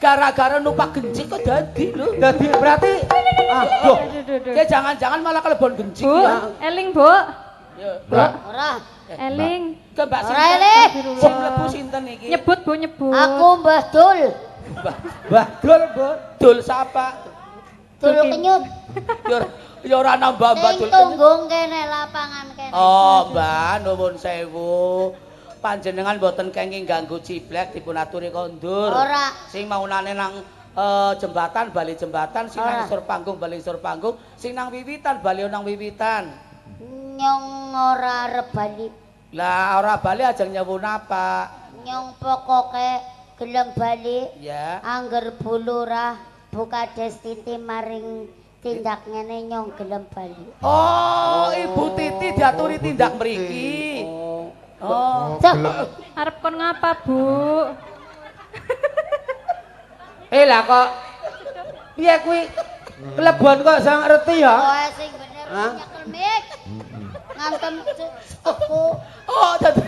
gara-gara numpak gencik kok dadi lho. Dadi berarti aduh. Ya jangan-jangan malah kelebon gencik Bu, ya. eling, Bu. Ya. Ora. Eling. Ke Mbak Ora sinten? eling. Sing mlebu sinten iki? Nyebut, Bu, nyebut. Aku Mbah Dul. Mbah Dul, Bu. Dul sapa? Dul kenyut. Ya ora nambah Mbak Sing Dul. tunggung kene lapangan kene. Oh, Mbak, nuwun sewu. Panjenengan mboten kenging ganggu ciblek dipun aturi kondur. Ora. Sing maunane nang jembatan bali jembatan, sing nang isor panggung bali isor panggung, sing nang wiwitan bali nang wiwitan. Nyong ora arep bali. Lah ora bali ajeng nyewun apa? Nyong pokoke gelem bali. Ya. Angger bulurah buka destiti maring tindak ngene nyong gelem bali. Oh, Ibu Titi diaturi tindak mriki. Oh. Arep kon ngapa, Bu? Lah kok piye kuwi kelebon kok sang ngerti ya? Kowe sing bener nyekel mik. Ngantem aku. Oh, dadi